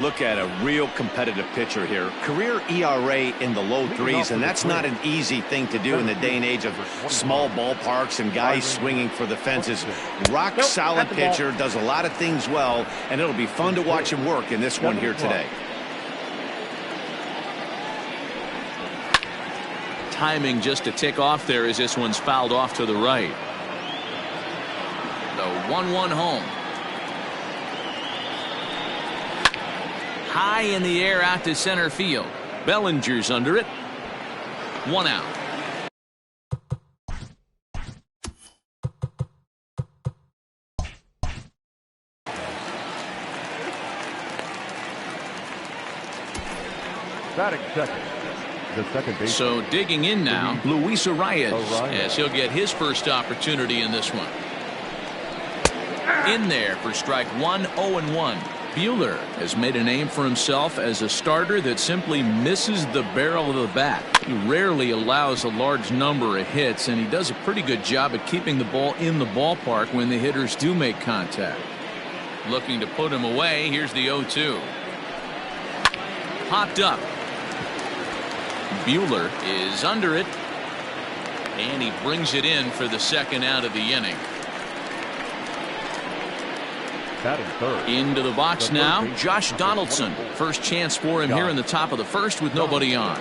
Look at a real competitive pitcher here. Career ERA in the low threes, and that's not an easy thing to do in the day and age of small ballparks and guys swinging for the fences. Rock solid pitcher, does a lot of things well, and it'll be fun to watch him work in this one here today. Timing just to tick off there as this one's fouled off to the right. The 1-1 home. High in the air out to center field. Bellinger's under it. 1 out. Batting second. The second base. So digging in now, Luis Arias, as he'll get his first opportunity in this one. In there for strike 1, 0-1. Buehler has made a name for himself as a starter that simply misses the barrel of the bat. He rarely allows a large number of hits, and he does a pretty good job at keeping the ball in the ballpark when the hitters do make contact. Looking to put him away. Here's the 0-2. Popped up. Buehler is under it, and he brings it in for the second out of the inning. Into the box now, Josh Donaldson. First chance for him here in the top of the first with nobody on.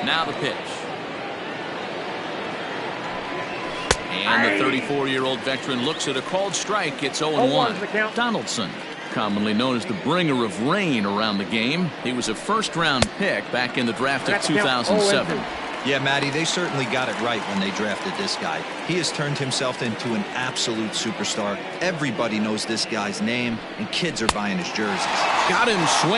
Now the pitch. And the 34-year-old veteran looks at a called strike. It's 0-1. Donaldson, commonly known as the bringer of rain around the game. He was a first-round pick back in the draft of 2007. Yeah, Matty, they certainly got it right when they drafted this guy. He has turned himself into an absolute superstar. Everybody knows this guy's name, and kids are buying his jerseys. Got him swinging,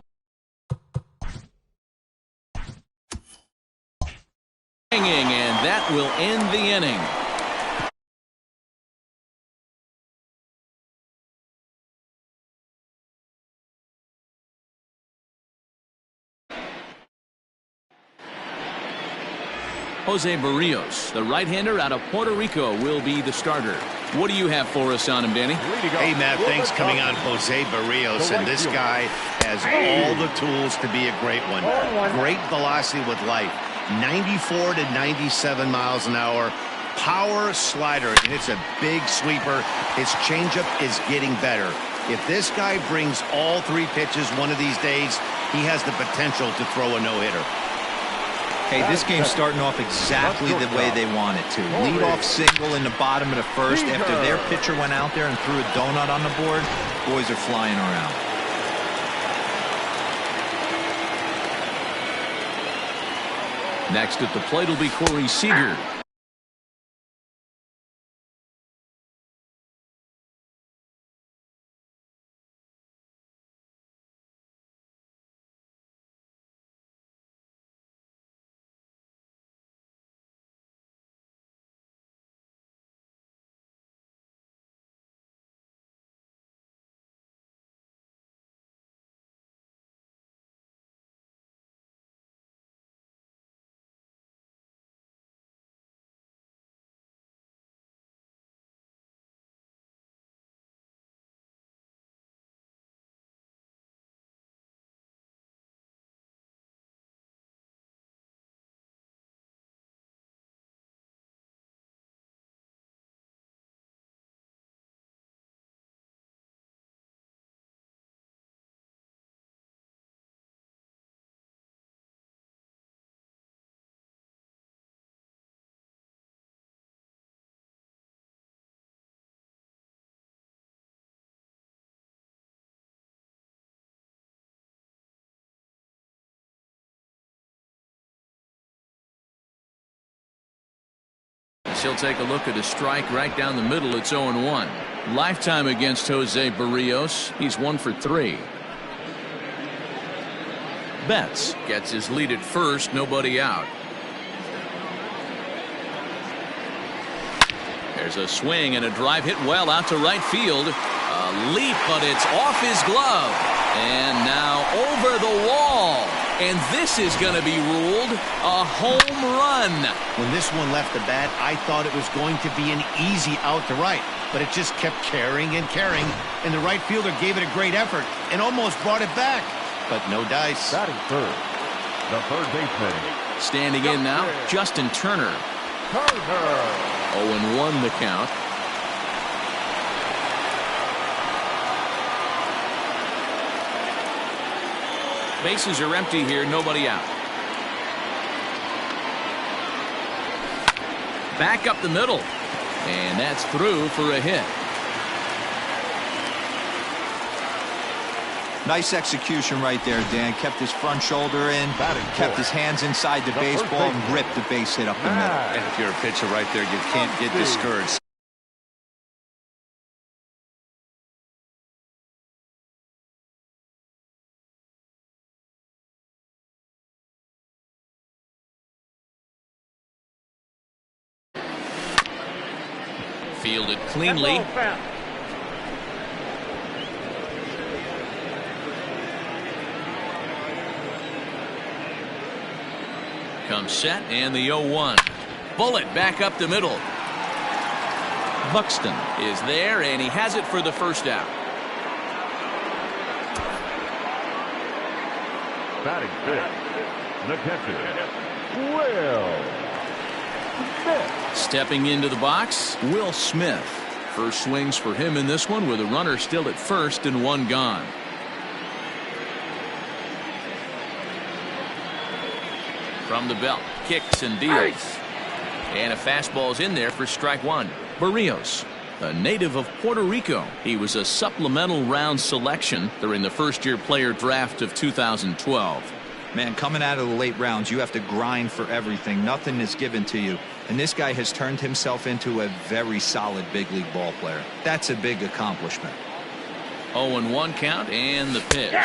and that will end the inning. Jose Barrios, the right-hander out of Puerto Rico, will be the starter. What do you have for us on him, Danny? Hey, Matt, thanks coming on Jose Barrios, and this guy has all the tools to be a great one. Great velocity with life, 94 to 97 miles an hour, power slider, and it's a big sweeper. His changeup is getting better. If this guy brings all three pitches one of these days, he has the potential to throw a no-hitter. Hey, this game's starting off exactly the way they want it to. Lead-off single in the bottom of the first after their pitcher went out there and threw a donut on the board. Boys are flying around. Next at the plate will be Corey Seager. He'll take a look at a strike right down the middle. It's 0-1. Lifetime against Jose Barrios. He's 1 for 3. Betts gets his lead at first. Nobody out. There's a swing and a drive hit well out to right field. A leap, but it's off his glove. And now over the wall. And this is going to be ruled a home run. When this one left the bat, I thought it was going to be an easy out to right, but it just kept carrying and carrying, and the right fielder gave it a great effort and almost brought it back, but no dice. Batting third, the third baseman. Standing in now, Justin Turner. 0-1 the count. Bases are empty here, nobody out. Back up the middle, and that's through for a hit. Nice execution right there, Dan. Kept his front shoulder in, kept his hands inside the baseball, and ripped the base hit up the middle. And if you're a pitcher right there, you can't get discouraged. Fielded cleanly. Comes set, and the 0-1. Bullet back up the middle. Buxton is there, and he has it for the first out. Batting fifth, the catcher, Will Smith. Stepping into the box, Will Smith. First swings for him in this one with a runner still at first and one gone. From the belt, kicks and deals. And a fastball's in there for strike one. Barrios, a native of Puerto Rico. He was a supplemental round selection during the first-year player draft of 2012. Man, coming out of the late rounds, you have to grind for everything. Nothing is given to you. And this guy has turned himself into a very solid big league ball player. That's a big accomplishment. 0-1 count and the pitch.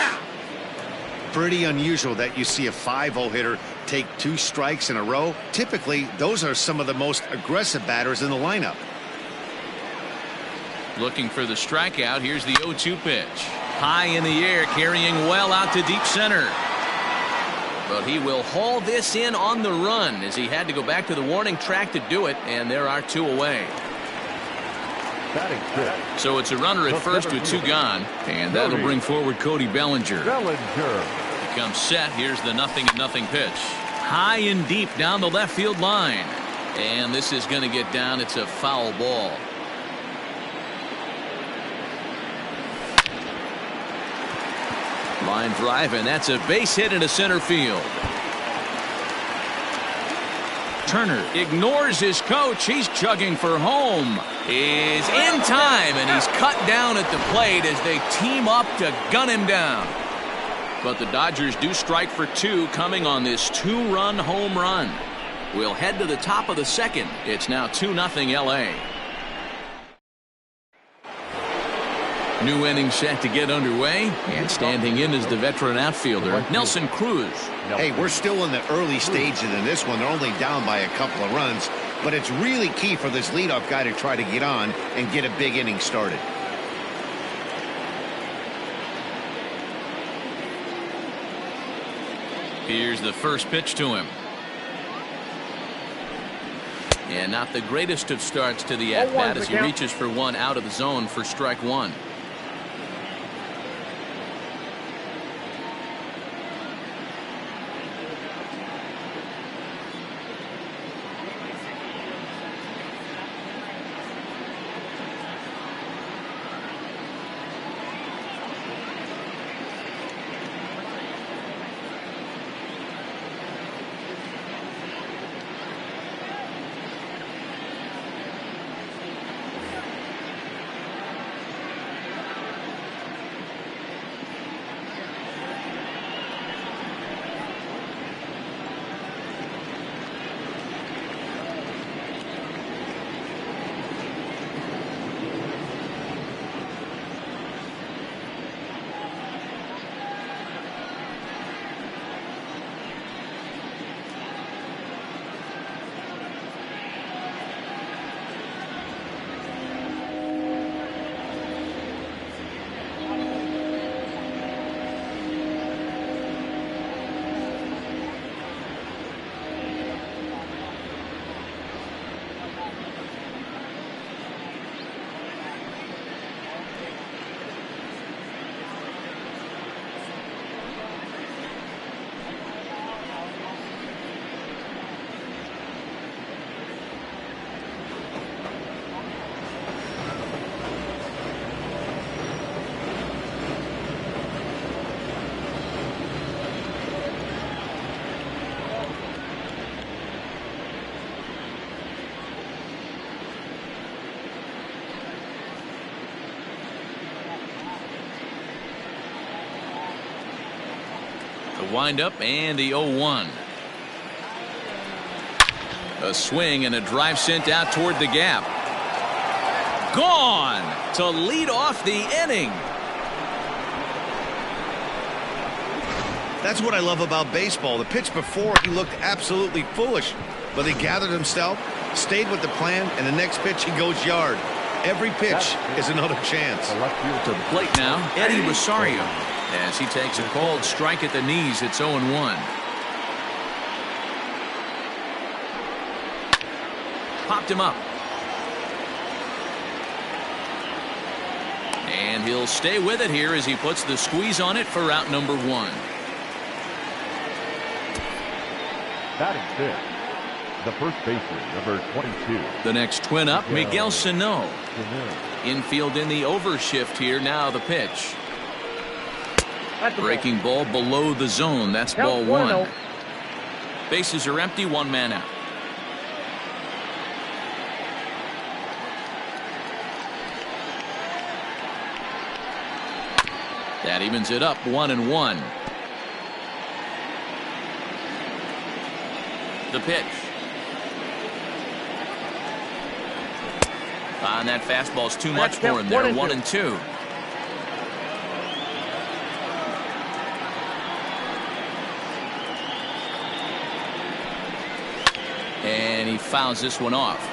Pretty unusual that you see a 5-0 hitter take 2 strikes in a row. Typically, those are some of the most aggressive batters in the lineup. Looking for the strikeout. Here's the 0-2 pitch. High in the air, carrying well out to deep center. But he will haul this in on the run as he had to go back to the warning track to do it, and there are 2 away. So it's a runner at first with 2 gone, and that'll bring forward Cody Bellinger. He comes set. Here's the 0-0 pitch. High and deep down the left field line. And this is going to get down. It's a foul ball. Line drive, and that's a base hit into center field. Turner ignores his coach. He's chugging for home. Is in time, and he's cut down at the plate as they team up to gun him down. But the Dodgers do strike for 2 coming on this 2-run home run. We'll head to the top of the second. It's now 2-0 LA. New inning set to get underway, and standing in is the veteran outfielder, Nelson Cruz. Hey, we're still in the early stages in this one. They're only down by a couple of runs, but it's really key for this leadoff guy to try to get on and get a big inning started. Here's the first pitch to him. And not the greatest of starts to the at-bat as he reaches for one out of the zone for strike one. The windup and the 0-1. A swing and a drive sent out toward the gap. Gone to lead off the inning. That's what I love about baseball. The pitch before, he looked absolutely foolish, but he gathered himself, stayed with the plan, and the next pitch he goes yard. Every pitch is another chance. To the plate now, Eddie Rosario, as he takes a called strike at the knees. It's 0-1. Popped him up. And he'll stay with it here as he puts the squeeze on it for out number 1. Batting fifth, the first baseman, number 22. The next twin up, Miguel Sano. Infield in the overshift here. Now the pitch. Breaking ball below the zone. That's ball 1. Bases are empty. 1 man out. That evens it up. 1-1. The pitch. And that fastball's too much for him there. 1-2. And he fouls this one off.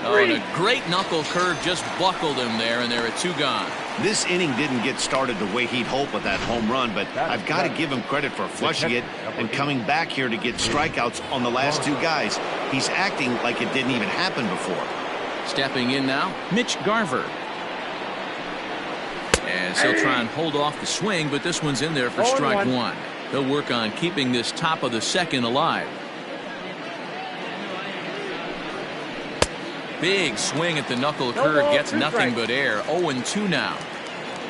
Oh, and a great knuckle curve just buckled him there, and there are 2 gone. This inning didn't get started the way he'd hoped with that home run, but I've got to give him credit for flushing it and coming back here to get strikeouts on the last 2 guys. He's acting like it didn't even happen before. Stepping in now, Mitch Garver. As he'll try and hold off the swing, but this one's in there for strike 1. He'll work on keeping this top of the second alive. Big swing at the knuckle curve, gets nothing but air. 0-2 now.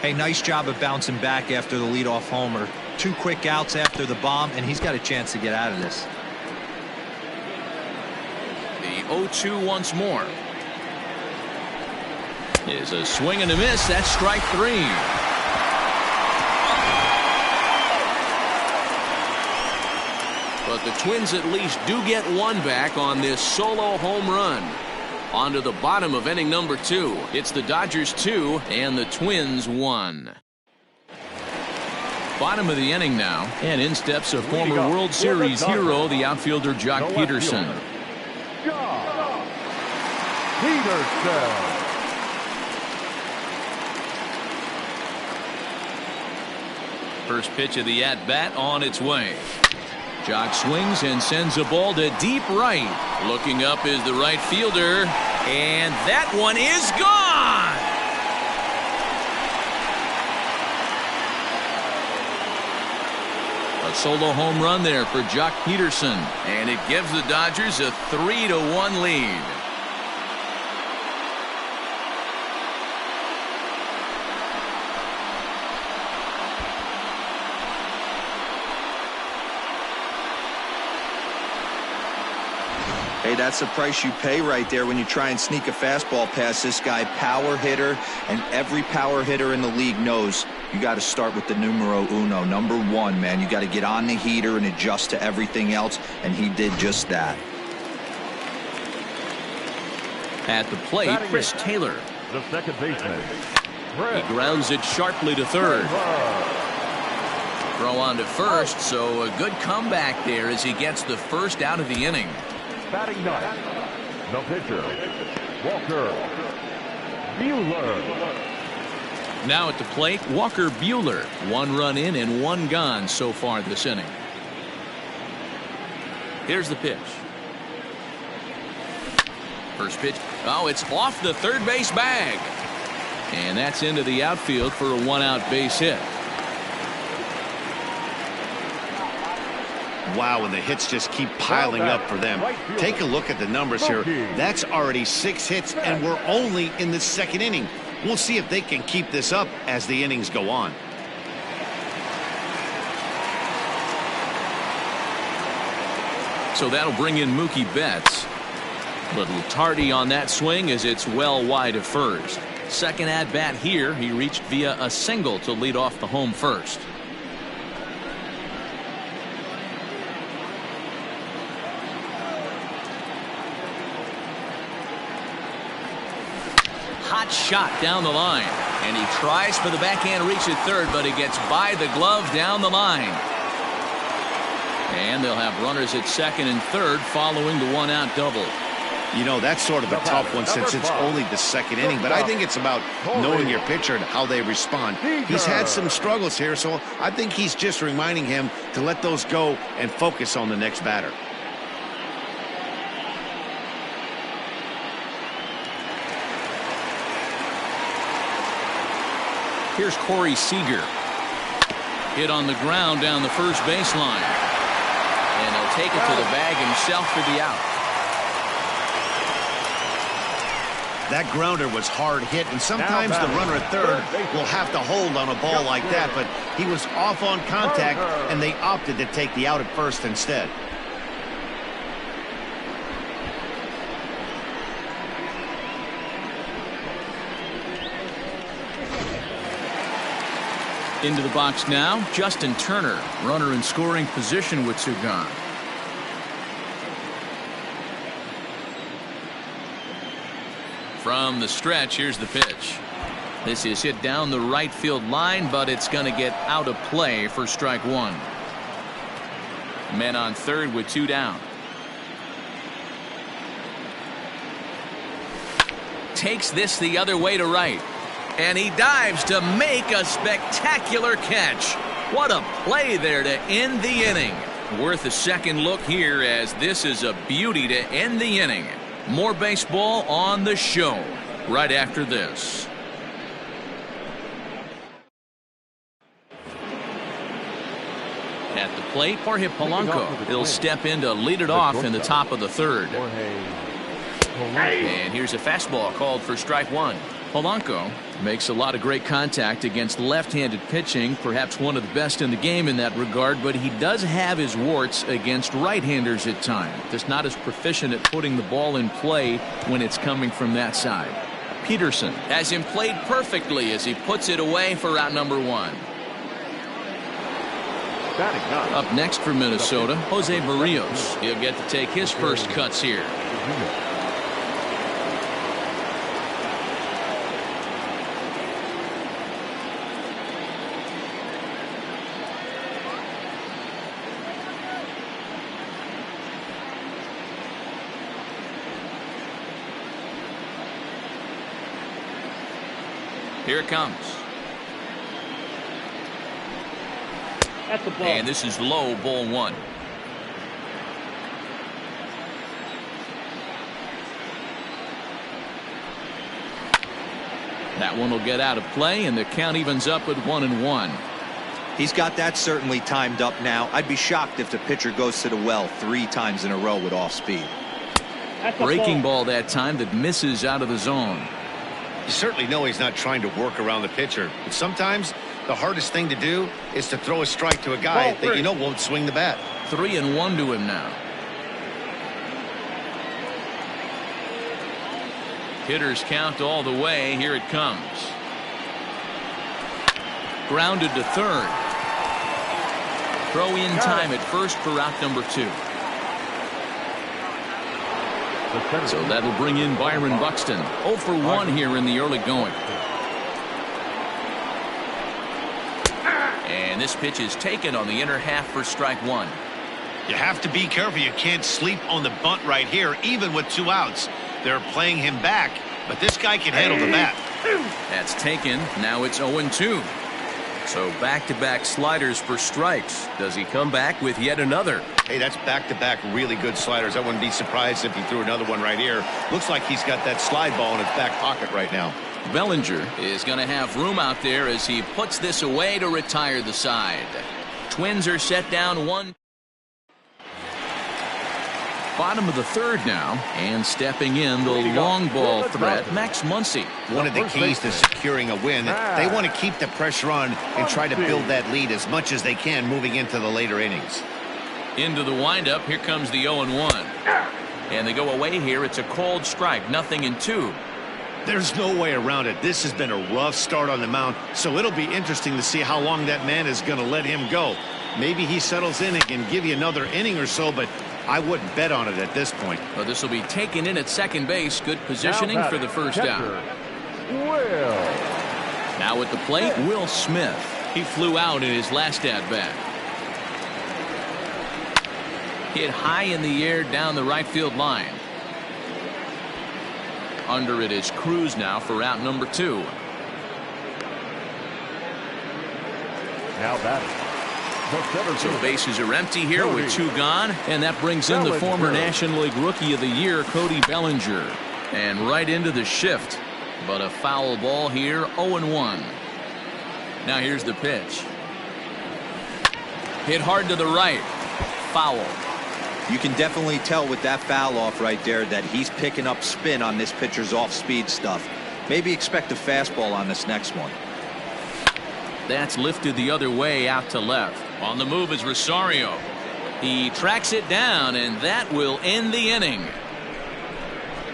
Hey, nice job of bouncing back after the leadoff homer. 2 quick outs after the bomb, and he's got a chance to get out of this. The 0-2 once more. Is a swing and a miss. That's strike 3. But the Twins at least do get 1 back on this solo home run. On to the bottom of inning number 2. It's the Dodgers 2 and the Twins 1. Bottom of the inning now, and in steps a former World Series hero, the outfielder Jock Peterson. Jock Peterson. First pitch of the at-bat on its way. Jock swings and sends a ball to deep right. Looking up is the right fielder, and that one is gone. A solo home run there for Jock Peterson, and it gives the Dodgers a 3-1 lead. Hey, that's the price you pay right there when you try and sneak a fastball past this guy. Power hitter, and every power hitter in the league knows you got to start with the numero uno, number 1, man. You got to get on the heater and adjust to everything else, and he did just that. At the plate, Chris Taylor. The second baseman. He grounds it sharply to third. Throw on to first, so a good comeback there as he gets the first out of the inning. Batting ninth, the pitcher, Walker Buehler. Now at the plate, Walker Buehler. 1 run in and 1 gone so far this inning. Here's the pitch. First pitch. Oh, it's off the third base bag. And that's into the outfield for a 1-out base hit. Wow, and the hits just keep piling up for them. Take a look at the numbers here. That's already 6 hits, and we're only in the second inning. We'll see if they can keep this up as the innings go on. So that'll bring in Mookie Betts. Little tardy on that swing as it's well wide of first. Second at bat here, he reached via a single to lead off the home first. Hot shot down the line, and he tries for the backhand reach at third, but he gets by the glove down the line. And they'll have runners at second and third following the one-out double. You know, that's sort of a tough one since it's only the second inning, but I think it's about knowing your pitcher and how they respond. He's had some struggles here, so I think he's just reminding him to let those go and focus on the next batter. Here's Corey Seager. Hit on the ground down the first baseline. And he'll take it to the bag himself for the out. That grounder was hard hit, and sometimes the runner at third will have to hold on a ball like that, but he was off on contact, and they opted to take the out at first instead. Into the box now, Justin Turner, runner in scoring position with two gone. From the stretch, here's the pitch. This is hit down the right field line, but it's going to get out of play for strike one. Men on third with two down. Takes this the other way to right. And he dives to make a spectacular catch. What a play there to end the inning. Worth a second look here, as this is a beauty to end the inning. More baseball on the show right after this. At the plate, Jorge Polanco. He'll step in to lead it off in the top of the third. And here's a fastball called for strike one. Polanco makes a lot of great contact against left-handed pitching, perhaps one of the best in the game in that regard, but he does have his warts against right-handers at times. Just not as proficient at putting the ball in play when it's coming from that side. Peterson has him played perfectly as he puts it away for out number one. Up next for Minnesota, Jose Barrios. He'll get to take his first cuts here. Here it comes. That's the ball. And this is low, ball one. That one will get out of play, and the count evens up at 1-1. He's got that certainly timed up now. I'd be shocked if the pitcher goes to the well 3 times in a row with off speed. Breaking ball that time that misses out of the zone. You certainly know he's not trying to work around the pitcher, but sometimes the hardest thing to do is to throw a strike to a guy that you know won't swing the bat. 3-1 to him now. Hitters count all the way. Here it comes. Grounded to third. Throw in time at first for out number 2. So that'll bring in Byron Buxton. 0 for 1 here in the early going. And this pitch is taken on the inner half for strike one. You have to be careful. You can't sleep on the bunt right here, even with 2 outs. They're playing him back, but this guy can handle the bat. That's taken. Now it's 0-2. So back-to-back sliders for strikes. Does he come back with yet another? Hey, that's back-to-back really good sliders. I wouldn't be surprised if he threw another one right here. Looks like he's got that slide ball in his back pocket right now. Bellinger is going to have room out there as he puts this away to retire the side. Twins are set down 1. Bottom of the third now, and stepping in the long ball threat, Max Muncy. One of the keys to securing a win, they want to keep the pressure on and try to build that lead as much as they can moving into the later innings. Into the windup, here comes the 0-1. And they go away here. It's a cold strike, 0-2. There's no way around it. This has been a rough start on the mound, so it'll be interesting to see how long that man is going to let him go. Maybe he settles in and can give you another inning or so, but I wouldn't bet on it at this point. Well, this will be taken in at second base. Good positioning for the first down. Now at the plate, Will Smith. He flew out in his last at-bat. Hit high in the air down the right field line. Under it is Cruz now for out number 2. Now batting. So bases are empty here with 2 gone, and that brings in the former National League Rookie of the Year, Cody Bellinger. And right into the shift. But a foul ball here, 0-1. Now here's the pitch. Hit hard to the right. Foul. You can definitely tell with that foul off right there that he's picking up spin on this pitcher's off-speed stuff. Maybe expect a fastball on this next one. That's lifted the other way out to left. On the move is Rosario. He tracks it down, and that will end the inning.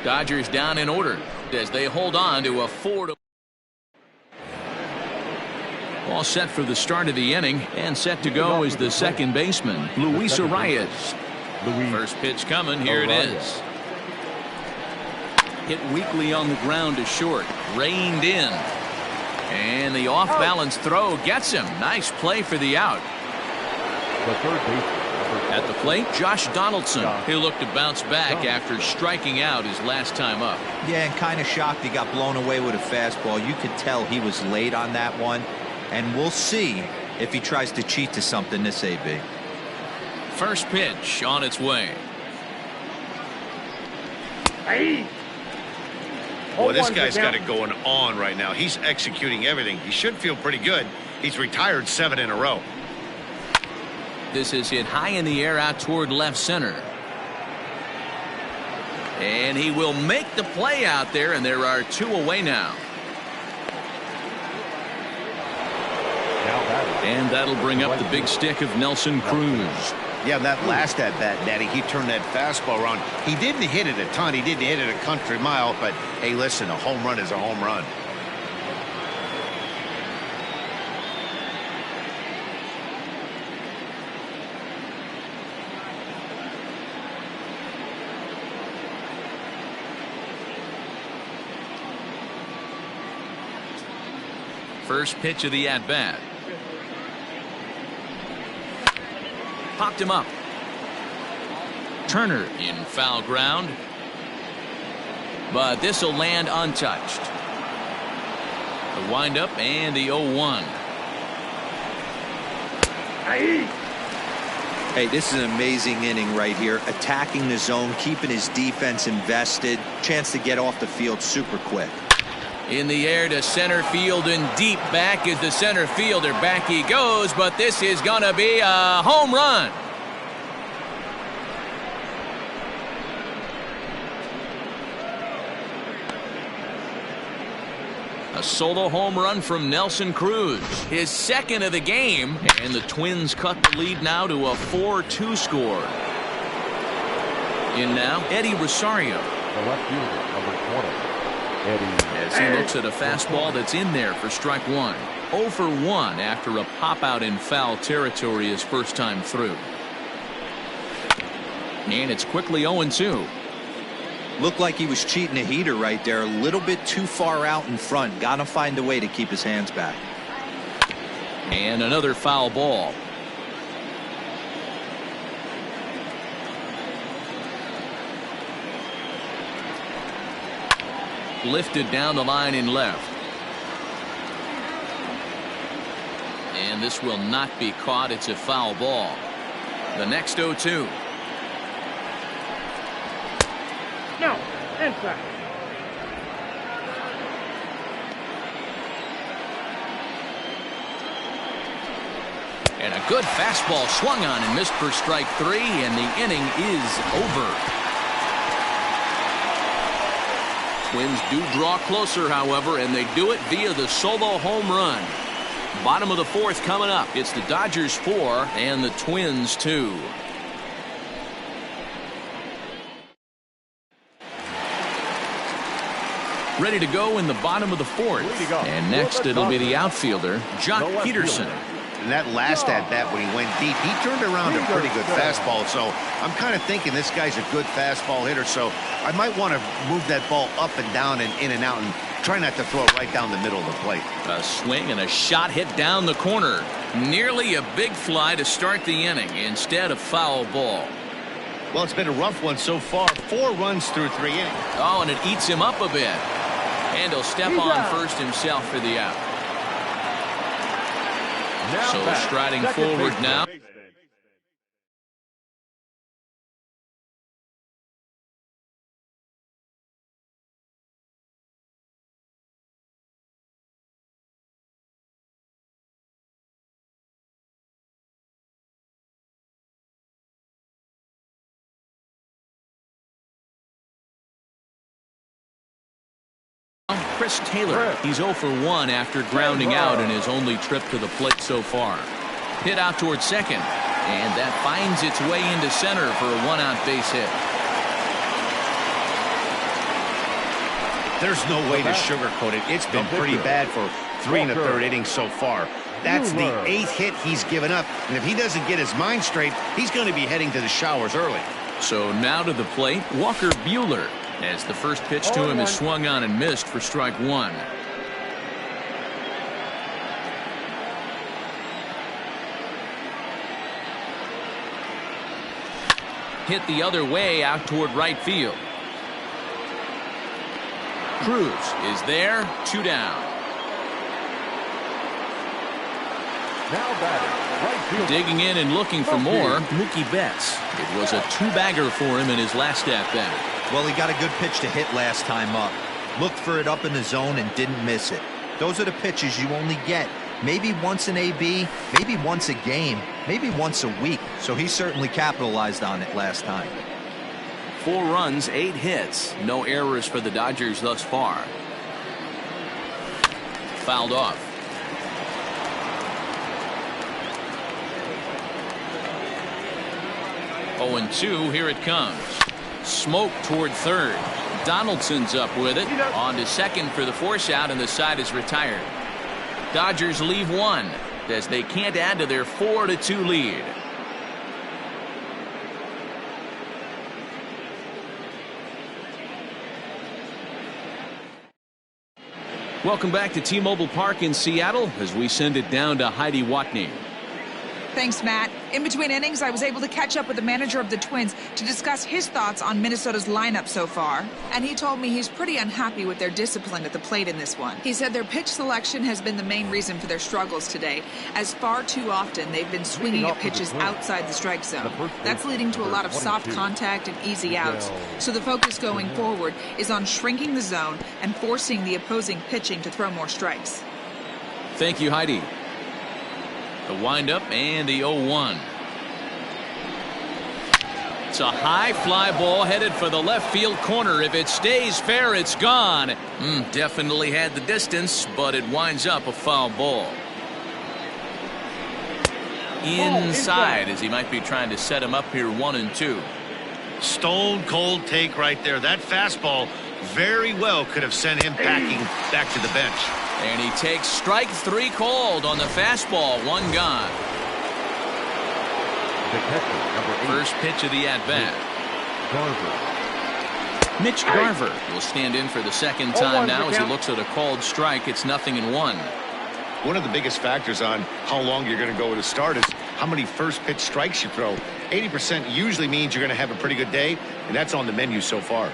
Dodgers down in order as they hold on to a 4-1. All set for the start of the inning, and set to go is the second baseman, Luis Arias. First pitch coming. Here it is. Hit weakly on the ground to short. Reined in. And the off-balance throw gets him. Nice play for the out. The third baseman. At the plate, Josh Donaldson. He looked to bounce back after striking out his last time up. Yeah, and kind of shocked he got blown away with a fastball. You could tell he was late on that one. And we'll see if he tries to cheat to something this AB. First pitch on its way. Boy, this guy's got it going on right now. He's executing everything. He should feel pretty good. He's retired 7 in a row. This is hit high in the air out toward left center. And he will make the play out there, and there are 2 away now. And that'll bring up the big stick of Nelson Cruz. Yeah, that last at-bat, Daddy, he turned that fastball around. He didn't hit it a ton. He didn't hit it a country mile, but, hey, listen, a home run is a home run. First pitch of the at-bat. Popped him up. Turner in foul ground. But this will land untouched. The windup and the 0-1. Hey, this is an amazing inning right here. Attacking the zone, keeping his defense invested. Chance to get off the field super quick. In the air to center field, and deep back is the center fielder. Back he goes, but this is going to be a home run. A solo home run from Nelson Cruz. His second of the game, and the Twins cut the lead now to a 4-2 score. In now, Eddie Rosario. The left fielder, number 20. As he looks at a fastball that's in there for strike 1. 0 for 1 after a pop out in foul territory his first time through. And it's quickly 0-2. Looked like he was cheating a heater right there. A little bit too far out in front. Got to find a way to keep his hands back. And another foul ball. Lifted down the line in left. And this will not be caught. It's a foul ball. The next 0-2. No, inside. And a good fastball swung on and missed for strike 3, and the inning is over. Twins do draw closer, however, and they do it via the solo home run. Bottom of the 4th coming up. It's the Dodgers 4 and the Twins 2. Ready to go in the bottom of the fourth. And next it'll be the outfielder, Jock Peterson. And that last at-bat when he went deep, he turned around a pretty good fastball. So I'm kind of thinking this guy's a good fastball hitter. So I might want to move that ball up and down and in and out and try not to throw it right down the middle of the plate. A swing and a shot hit down the corner. Nearly a big fly to start the inning. Instead, a foul ball. Well, it's been a rough one so far. 4 runs through 3 innings. Oh, and it eats him up a bit. And he'll step on first himself for the out. So striding forward now. Chris Taylor, he's 0 for 1 after grounding out in his only trip to the plate so far. Hit out towards second, and that finds its way into center for a 1-out base hit. There's no way to sugarcoat it. It's been pretty bad for 3 1/3 innings so far. That's the 8th hit he's given up, and if he doesn't get his mind straight, he's going to be heading to the showers early. So now to the plate, Walker Buehler, as the first pitch to him is swung on and missed for strike 1. Hit the other way out toward right field. Cruz is there, 2 down. Now batting, right field. Digging in and looking for more, Mookie Betts. It was a 2-bagger for him in his last at-bat. Well, he got a good pitch to hit last time up. Looked for it up in the zone and didn't miss it. Those are the pitches you only get maybe once an AB, maybe once a game, maybe once a week. So he certainly capitalized on it last time. 4 runs, 8 hits. No errors for the Dodgers thus far. Fouled off. Oh, and 2, here it comes. Smoke toward third. Donaldson's up with it. On to second for the force out, and the side is retired. Dodgers leave 1 as they can't add to their 4-2 lead. Welcome back to T-Mobile Park in Seattle as we send it down to Heidi Watney. Thanks, Matt. In between innings, I was able to catch up with the manager of the Twins to discuss his thoughts on Minnesota's lineup so far. And he told me he's pretty unhappy with their discipline at the plate in this one. He said their pitch selection has been the main reason for their struggles today, as far too often they've been swinging at pitches outside the strike zone. That's leading to a lot of soft contact and easy outs. So the focus going forward is on shrinking the zone and forcing the opposing pitching to throw more strikes. Thank you, Heidi. The windup and the 0-1. It's a high fly ball headed for the left field corner. If it stays fair, it's gone. Definitely had the distance, but it winds up a foul ball. Inside, as he might be trying to set him up here 1-2. Stone cold take right there. That fastball very well could have sent him packing back to the bench. And he takes strike 3 called on the fastball. 1 gone. First pitch of the at-bat. Mitch Garver will stand in for the second time now as he looks at a called strike. It's 0-1. One of the biggest factors on how long you're going to go with a start is how many first pitch strikes you throw. 80% usually means you're going to have a pretty good day, and that's on the menu so far.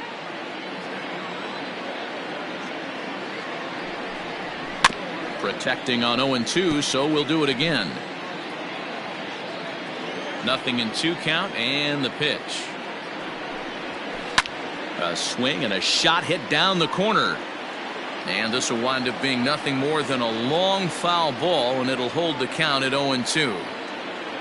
Protecting on 0-2, so we'll do it again. 0-2 count, and the pitch. A swing and a shot hit down the corner. And this will wind up being nothing more than a long foul ball, and it'll hold the count at 0-2.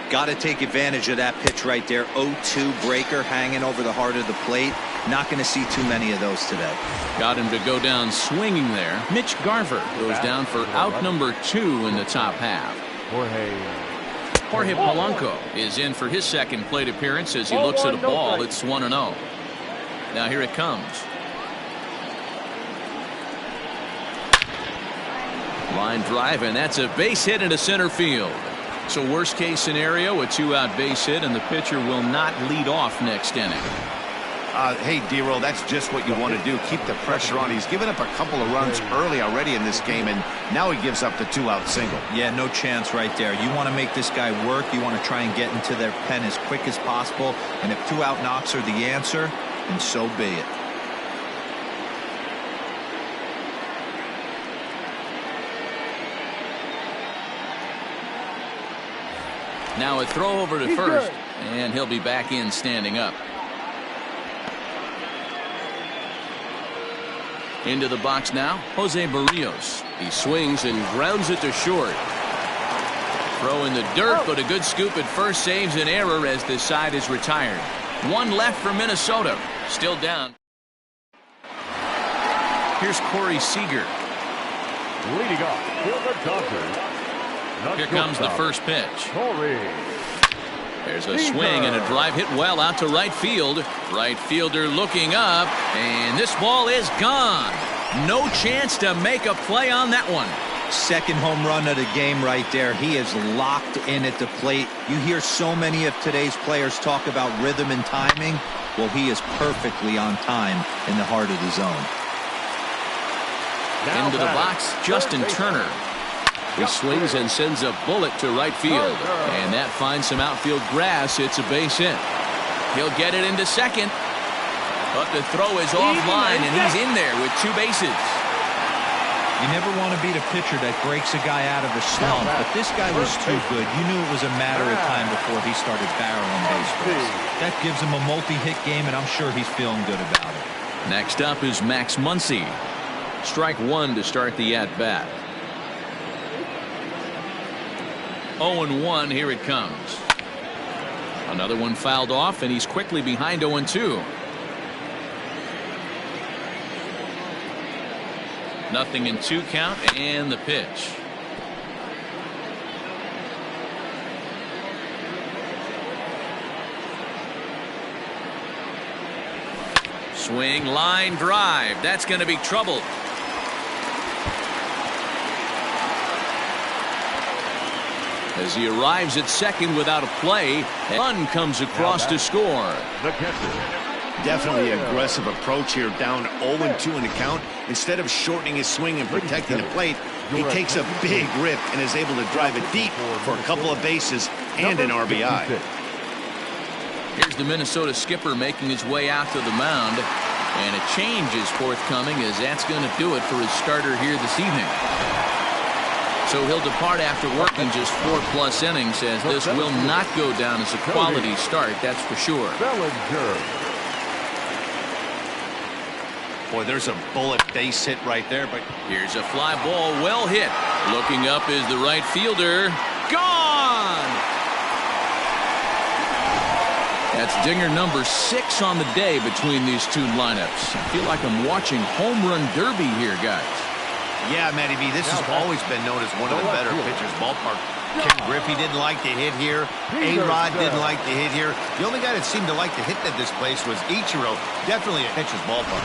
Got to take advantage of that pitch right there. 0-2 breaker hanging over the heart of the plate. Not going to see too many of those today. Got him to go down swinging there. Mitch Garver goes down for out number 2 in the top half. Jorge Polanco is in for his second plate appearance as he looks at a ball. It's 1-0. Now here it comes. Line drive, and that's a base hit into center field. So worst case scenario, a 2-out base hit, and the pitcher will not lead off next inning. Hey, D-Roll, that's just what you want to do. Keep the pressure on. He's given up a couple of runs early already in this game, and now he gives up the 2-out single. Yeah, no chance right there. You want to make this guy work. You want to try and get into their pen as quick as possible. And if 2-out knocks are the answer, then so be it. Now a throw over to first, and he'll be back in standing up. Into the box now, Jose Barrios. He swings and grounds it to short. Throw in the dirt, but a good scoop at first saves an error as this side is retired. One left for Minnesota. Still down. Here's Corey Seager. Leading off for the Dodgers. Here comes the first pitch. There's a swing and a drive hit well out to right field. Right fielder looking up, and this ball is gone. No chance to make a play on that one. Second home run of the game right there. He is locked in at the plate. You hear so many of today's players talk about rhythm and timing. Well, he is perfectly on time in the heart of the zone. Into the box, Justin Turner. He swings and sends a bullet to right field, and that finds some outfield grass. It's a base hit. He'll get it into second, but the throw is offline, and he's in there with 2 bases. You never want to beat a pitcher that breaks a guy out of a slump, but this guy was too good. You knew it was a matter of time before he started barreling baseballs. That gives him a multi-hit game, and I'm sure he's feeling good about it. Next up is Max Muncy. Strike 1 to start the at-bat. 0-1, here it comes. Another one fouled off, and he's quickly behind 0-2. Nothing in 2 count, and the pitch. Swing, line drive. That's going to be trouble. As he arrives at second without a play, a run comes across to score. Definitely aggressive approach here, down 0-2 in the count. Instead of shortening his swing and protecting the plate, he takes a big rip and is able to drive it deep for a couple of bases and an RBI. Here's the Minnesota skipper making his way out to the mound, and a change is forthcoming, as that's going to do it for his starter here this evening. So he'll depart after working just 4+ innings, as this will not go down as a quality start, that's for sure. Boy, there's a bullet base hit right there, but here's a fly ball, well hit. Looking up is the right fielder. Gone! That's dinger number 6 on the day between these 2 lineups. I feel like I'm watching home run derby here, guys. Yeah, Matty B, this has always been known as one of the better pitchers' ballpark. Ken Griffey didn't like to hit here. A-Rod didn't like to hit here. The only guy that seemed to like to hit at this place was Ichiro. Definitely a pitcher's ballpark.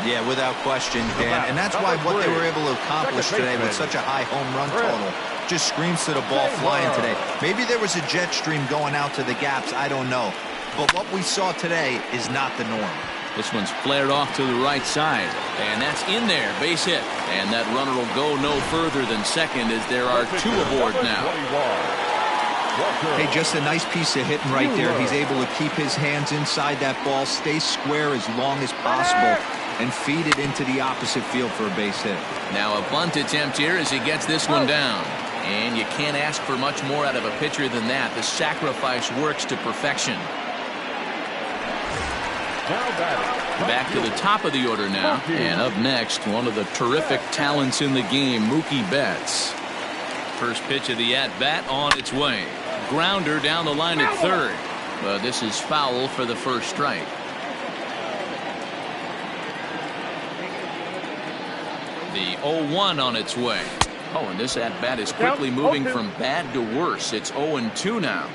Yeah, without question, Dan. And that's why what they were able to accomplish today with such a high home run total just screams to the ball flying today. Maybe there was a jet stream going out to the gaps. I don't know. But what we saw today is not the norm. This one's flared off to the right side, and that's in there, base hit. And that runner will go no further than second, as there are 2 aboard now. Hey, just a nice piece of hitting right there. He's able to keep his hands inside that ball, stay square as long as possible, and feed it into the opposite field for a base hit. Now a bunt attempt here as he gets this one down. And you can't ask for much more out of a pitcher than that. The sacrifice works to perfection. Back to the top of the order now, and up next, one of the terrific talents in the game, Mookie Betts. First pitch of the at-bat on its way. Grounder down the line at third, but this is foul for the first strike. The 0-1 on its way. Oh, and this at-bat is quickly moving from bad to worse. It's 0-2 now.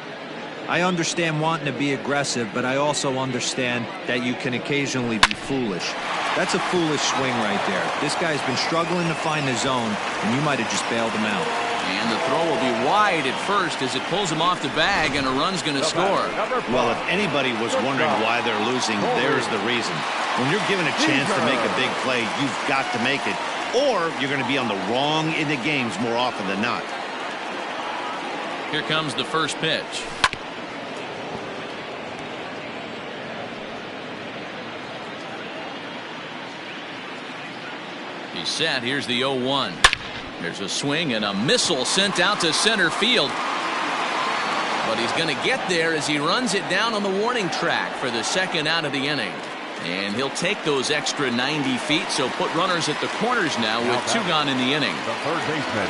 I understand wanting to be aggressive, but I also understand that you can occasionally be foolish. That's a foolish swing right there. This guy's been struggling to find the zone, and you might have just bailed him out. And the throw will be wide at first as it pulls him off the bag, and a run's going to score. Well, if anybody was wondering why they're losing, there's the reason. When you're given a chance to make a big play, you've got to make it, or you're going to be on the wrong end of games more often than not. Here comes the first pitch. He's set. Here's the 0-1. There's a swing and a missile sent out to center field. But he's going to get there as he runs it down on the warning track for the second out of the inning. And he'll take those extra 90 feet, so put runners at the corners now with 2 gone in the inning. The third baseman,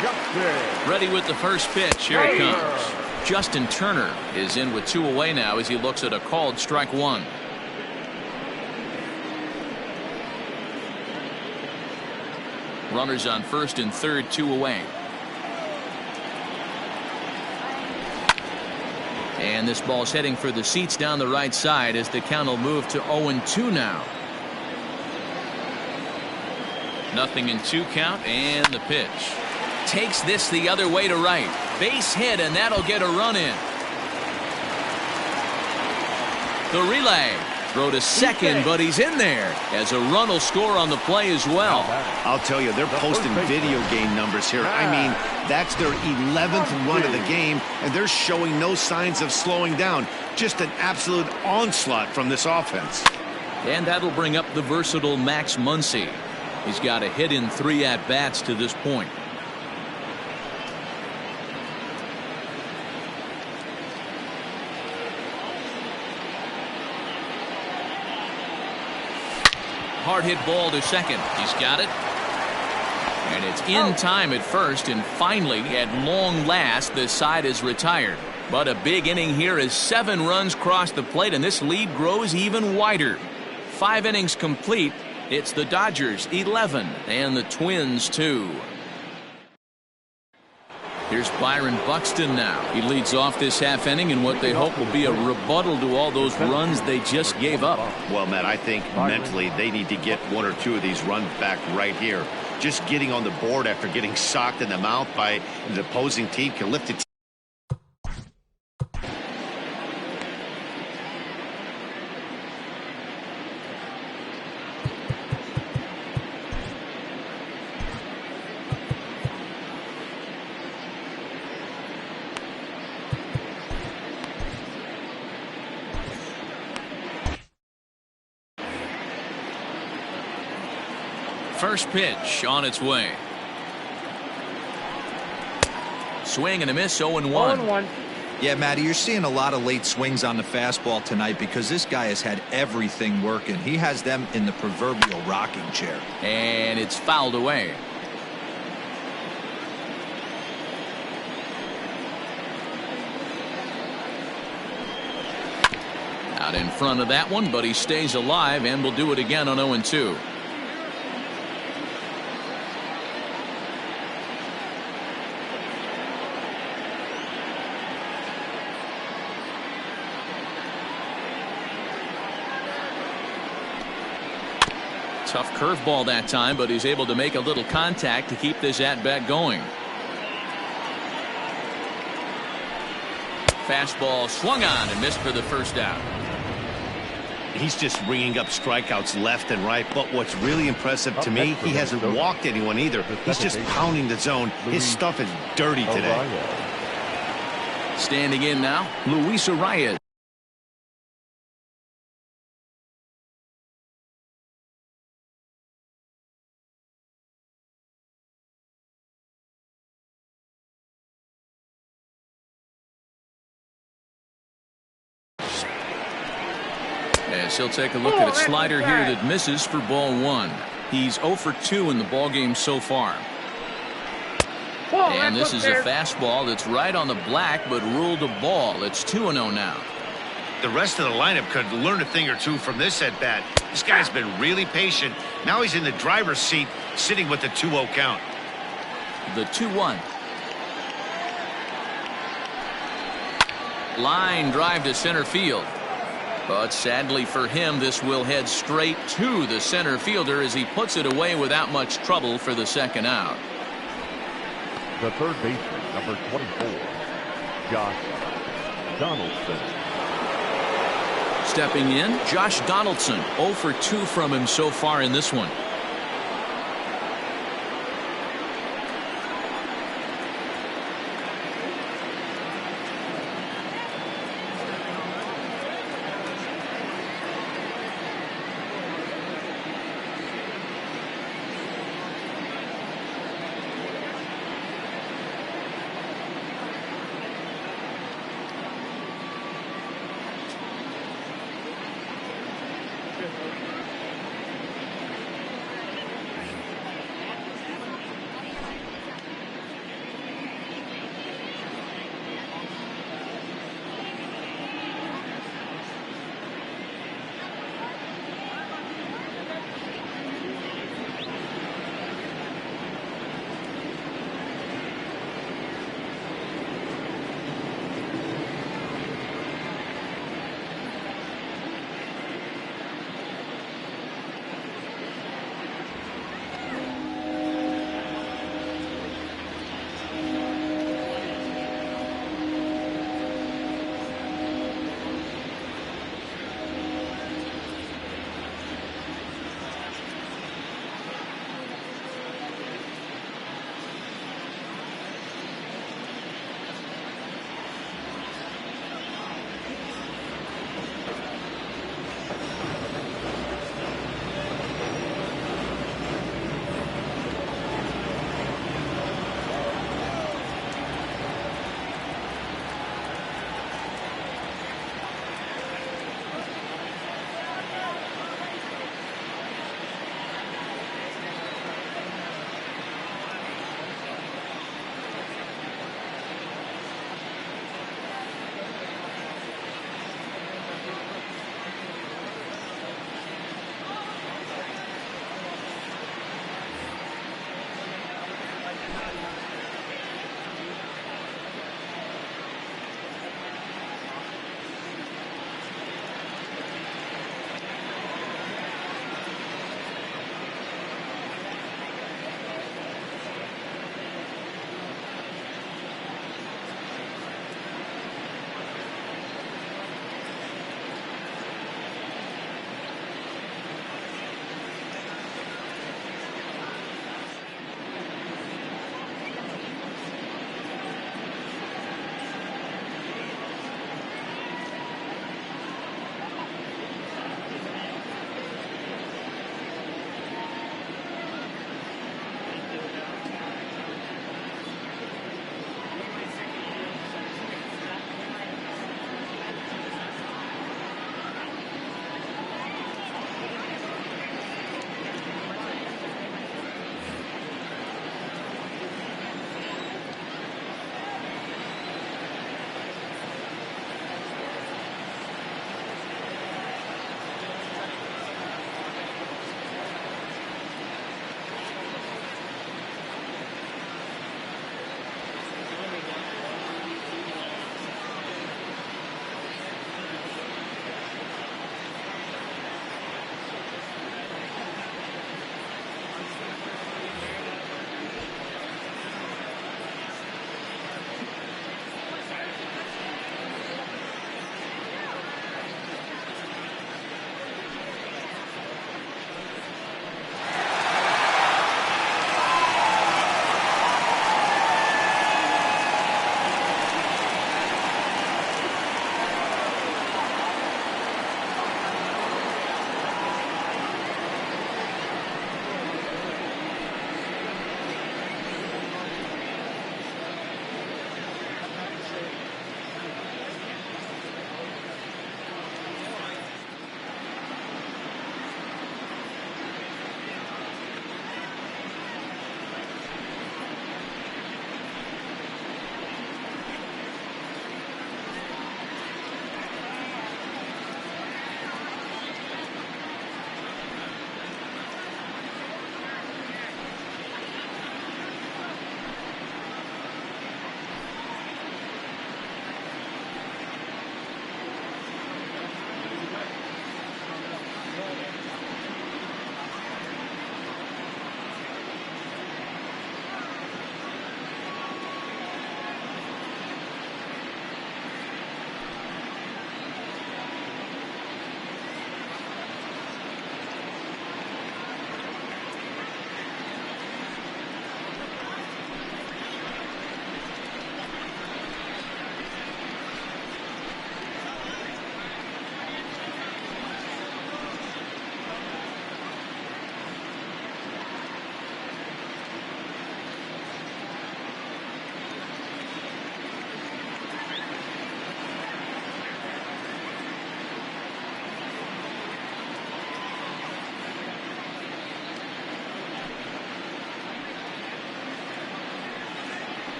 Justin. Ready with the first pitch. Here it comes. Justin Turner is in with 2 away now as he looks at a called strike 1. Runners on first and third, 2 away. And this ball's heading for the seats down the right side as the count will move to 0-2 now. 0-2 count, and the pitch. Takes this the other way to right. Base hit, and that'll get a run in. The relay. Throw to second, but he's in there as a run will score on the play as well. I'll tell you, they're posting video game numbers here. I mean, that's their 11th run of the game, and they're showing no signs of slowing down. Just an absolute onslaught from this offense. And that'll bring up the versatile Max Muncy. He's got a hit in 3 at-bats to this point. Hard hit ball to second. He's got it. And it's in time at first, and finally, at long last, the side is retired. But a big inning here as 7 runs cross the plate, and this lead grows even wider. 5 innings complete. It's the Dodgers 11 and the Twins 2. Here's Byron Buxton now. He leads off this half inning in what they hope will be a rebuttal to all those runs they just gave up. Well, Matt, I think mentally they need to get 1 or 2 of these runs back right here. Just getting on the board after getting socked in the mouth by the opposing team can lift it. First pitch on its way. Swing and a miss, 0-1. Yeah, Matty, you're seeing a lot of late swings on the fastball tonight because this guy has had everything working. He has them in the proverbial rocking chair. And it's fouled away. Out in front of that one, but he stays alive and will do it again on 0-2. Tough curveball that time, but he's able to make a little contact to keep this at-bat going. Fastball swung on and missed for the first out. He's just ringing up strikeouts left and right, but what's really impressive to me, he hasn't walked anyone either. He's just pounding the zone. His stuff is dirty today. Standing in now, Luis Arias. As he'll take a look at a slider here that misses for ball 1. He's 0 for 2 in the ballgame so far. And this is a fastball that's right on the black, but ruled a ball. It's 2-0 now. The rest of the lineup could learn a thing or 2 from this at bat. This guy's been really patient. Now he's in the driver's seat, sitting with the 2-0 count. The 2-1. Line drive to center field. But sadly for him, this will head straight to the center fielder as he puts it away without much trouble for the second out. The third baseman, number 24, Josh Donaldson. Stepping in, Josh Donaldson, 0 for 2 from him so far in this one.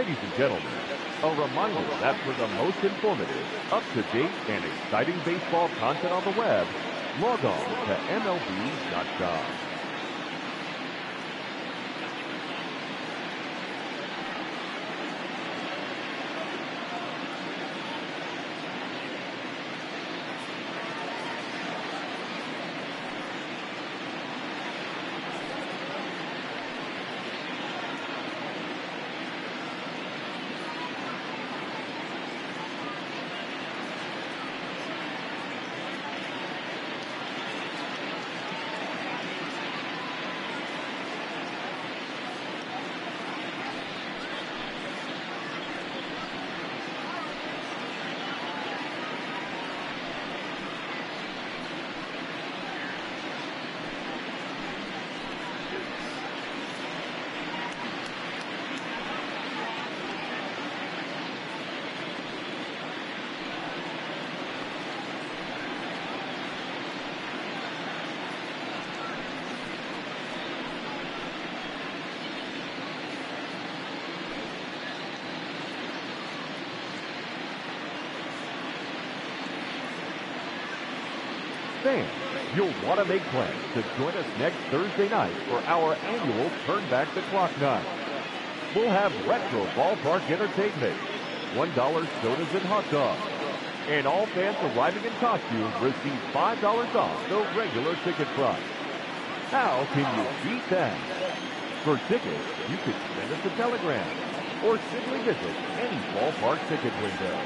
Ladies and gentlemen, a reminder that for the most informative, up-to-date, and exciting baseball content on the web, log on to MLB.com. Fans, you'll want to make plans to join us next Thursday night for our annual Turn Back the Clock night. We'll have retro ballpark entertainment, $1 sodas and hot dogs, and all fans arriving in costume receive $5 off the regular ticket price. How can you beat that? For tickets, you can send us a telegram or simply visit any ballpark ticket window.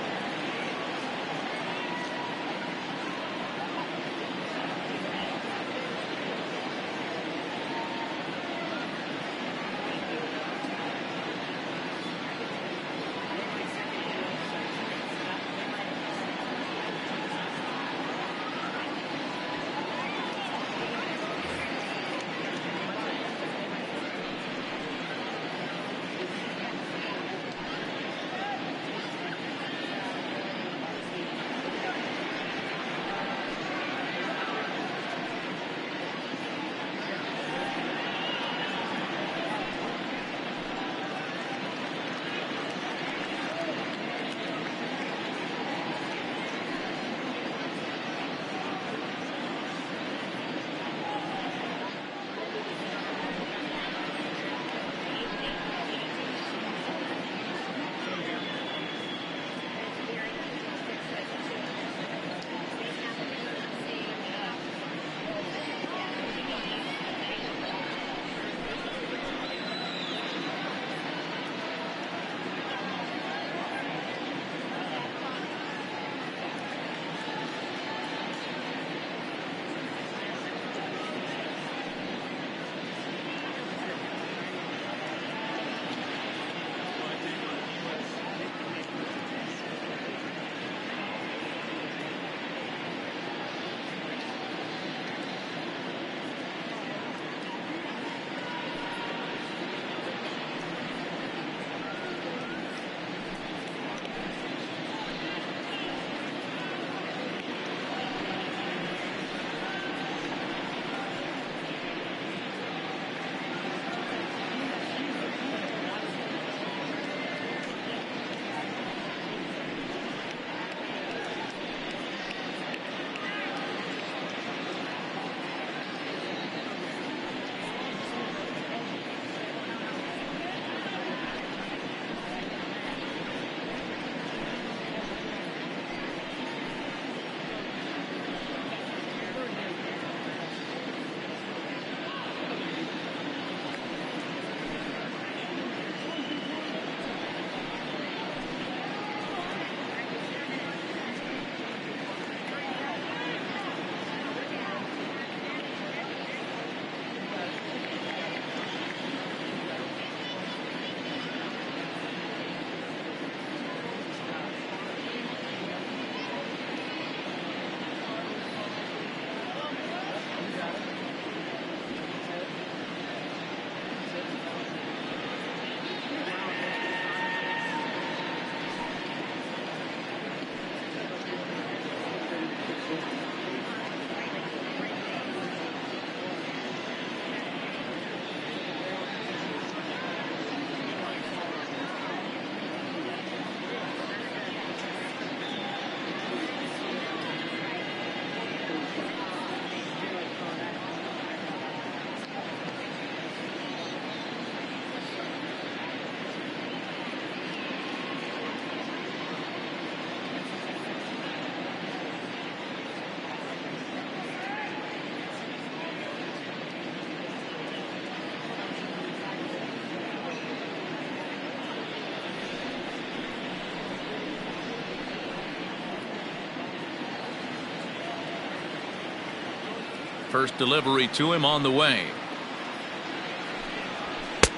First delivery to him on the way.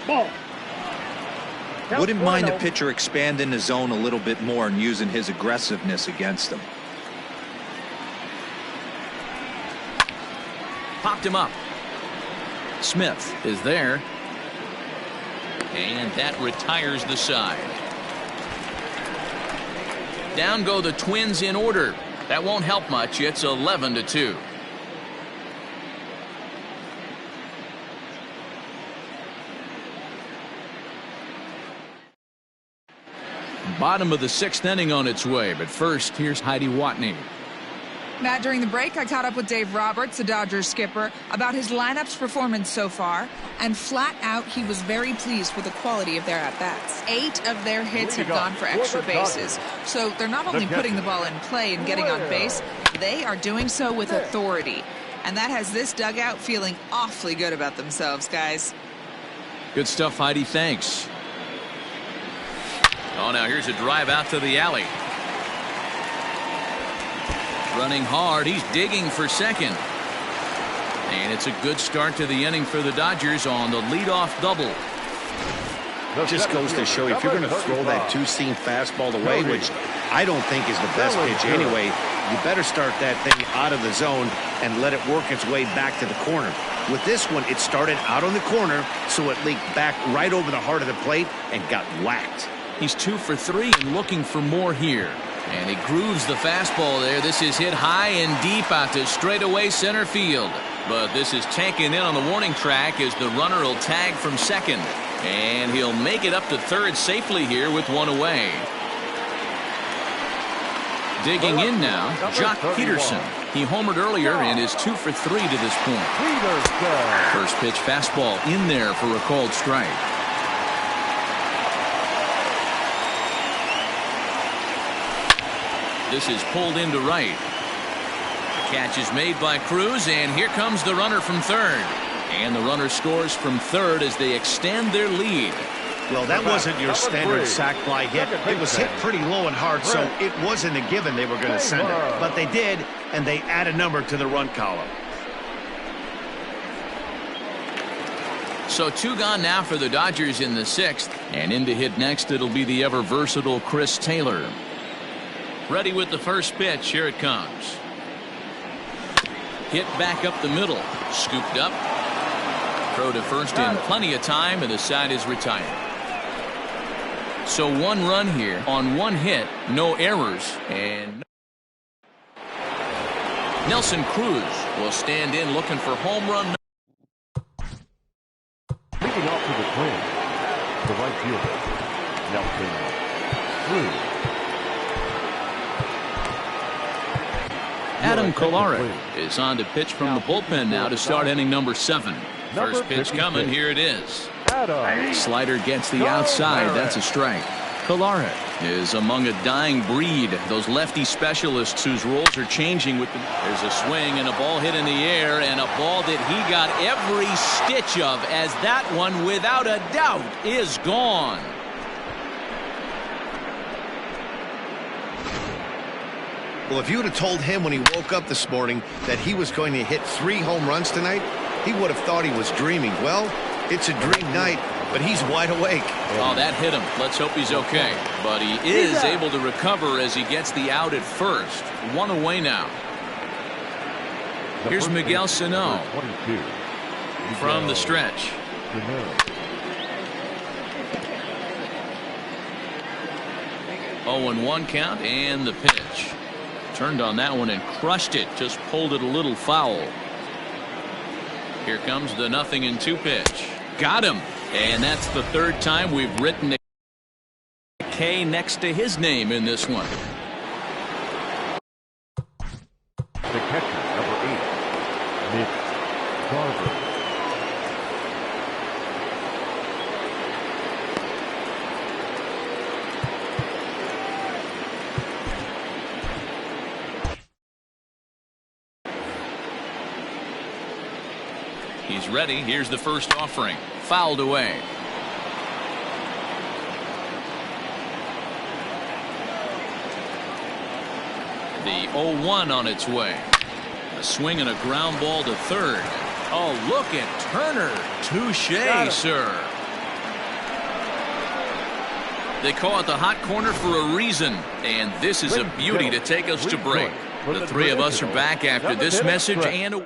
Ball. Wouldn't mind the pitcher expanding the zone a little bit more and using his aggressiveness against him. Popped him up. Smith is there. And that retires the side. Down go the Twins in order. That won't help much. It's 11-2. Bottom of the 6th inning on its way, but first, here's Heidi Watney. Matt, during the break, I caught up with Dave Roberts, the Dodgers skipper, about his lineup's performance so far, and flat out, he was very pleased with the quality of their at-bats. 8 of their hits have gone for extra bases, so they're not only putting the ball in play and getting on base, they are doing so with authority. And that has this dugout feeling awfully good about themselves, guys. Good stuff, Heidi. Thanks. Oh, now here's a drive out to the alley. Running hard. He's digging for second. And it's a good start to the inning for the Dodgers on the leadoff double. It just goes to show you, if you're going to throw that two-seam fastball away, which I don't think is the best pitch anyway, you better start that thing out of the zone and let it work its way back to the corner. With this one, it started out on the corner, so it leaked back right over the heart of the plate and got whacked. He's 2 for 3 and looking for more here. And he grooves the fastball there. This is hit high and deep out to straightaway center field. But this is taken in on the warning track as the runner will tag from second. And he'll make it up to third safely here with one away. Digging in now, Jock Peterson. He homered earlier and is 2 for 3 to this point. First pitch fastball in there for a called strike. This is pulled into right. Catch is made by Cruz, and here comes the runner from third. And the runner scores from third as they extend their lead. Well, that wasn't your standard sac fly hit. It was hit pretty low and hard, so it wasn't a given they were going to send it. But they did, and they add a number to the run column. So 2 gone now for the Dodgers in the 6th. And in to hit next, it'll be the ever-versatile Chris Taylor. Ready with the first pitch. Here it comes. Hit back up the middle. Scooped up. Throw to first in plenty of time, and the side is retired. So 1 run here on 1 hit, no errors, and Nelson Cruz will stand in looking for home run. Leading off to the Twins, the right fielder, Nelson Cruz. Adam Kolarek is on to pitch from the bullpen now to start inning number 7. First pitch coming. Here it is. Slider gets the outside. That's a strike. Kolarek is among a dying breed. Those lefty specialists whose roles are changing with there's a swing and a ball hit in the air, and a ball that he got every stitch of, as that one without a doubt is gone. Well, if you would have told him when he woke up this morning that he was going to hit 3 home runs tonight, he would have thought he was dreaming. Well, it's a dream night, but he's wide awake. Oh, that hit him. Let's hope he's okay. But he is able to recover as he gets the out at first. 1 away now. Here's Miguel Sano from the stretch. 0-1 count, and the pitch. Turned on that one and crushed it. Just pulled it a little foul. Here comes the 0-2 pitch. Got him. And that's the 3rd time we've written a K next to his name in this one. The catcher, number 8, Mitch Garver. He's ready. Here's the first offering. Fouled away. The 0-1 on its way. A swing and a ground ball to third. Oh, look at Turner. Touche, sir. They call it the hot corner for a reason, and this is a beauty to take us to break. The three of us are back after this message and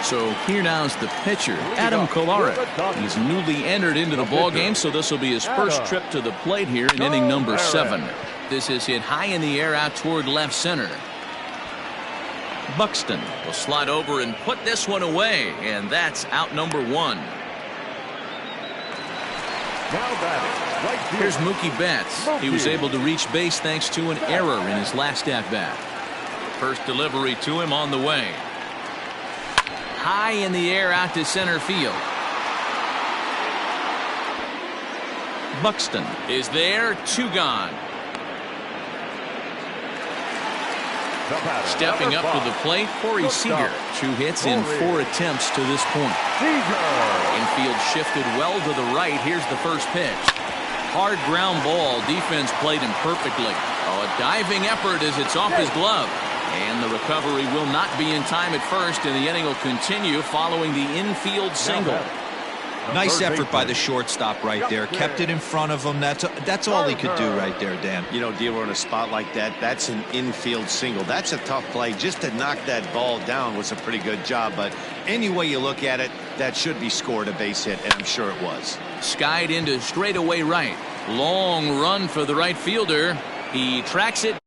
so here now is the pitcher, Adam Kolarek. He's newly entered into the ball game, so this will be his first trip to the plate here in inning number 7. This is hit high in the air out toward left center. Buxton will slide over and put this one away, and that's out number 1. Here's Mookie Betts. He was able to reach base thanks to an error in his last at-bat. First delivery to him on the way. High in the air out to center field. Buxton is there, 2 gone. Stepping up to the plate, Corey Seager. 2 hits in 4 attempts to this point. Infield shifted well to the right. Here's the first pitch. Hard ground ball. Defense played him perfectly. Oh, a diving effort as it's off his glove. And the recovery will not be in time at first, and the inning will continue following the infield single. Nice effort by the shortstop right there. Kept it in front of him. That's all he could do right there, Dan. You know, dealer in a spot like that, that's an infield single. That's a tough play. Just to knock that ball down was a pretty good job, but any way you look at it, that should be scored a base hit, and I'm sure it was. Skied into straightaway right. Long run for the right fielder. He tracks it.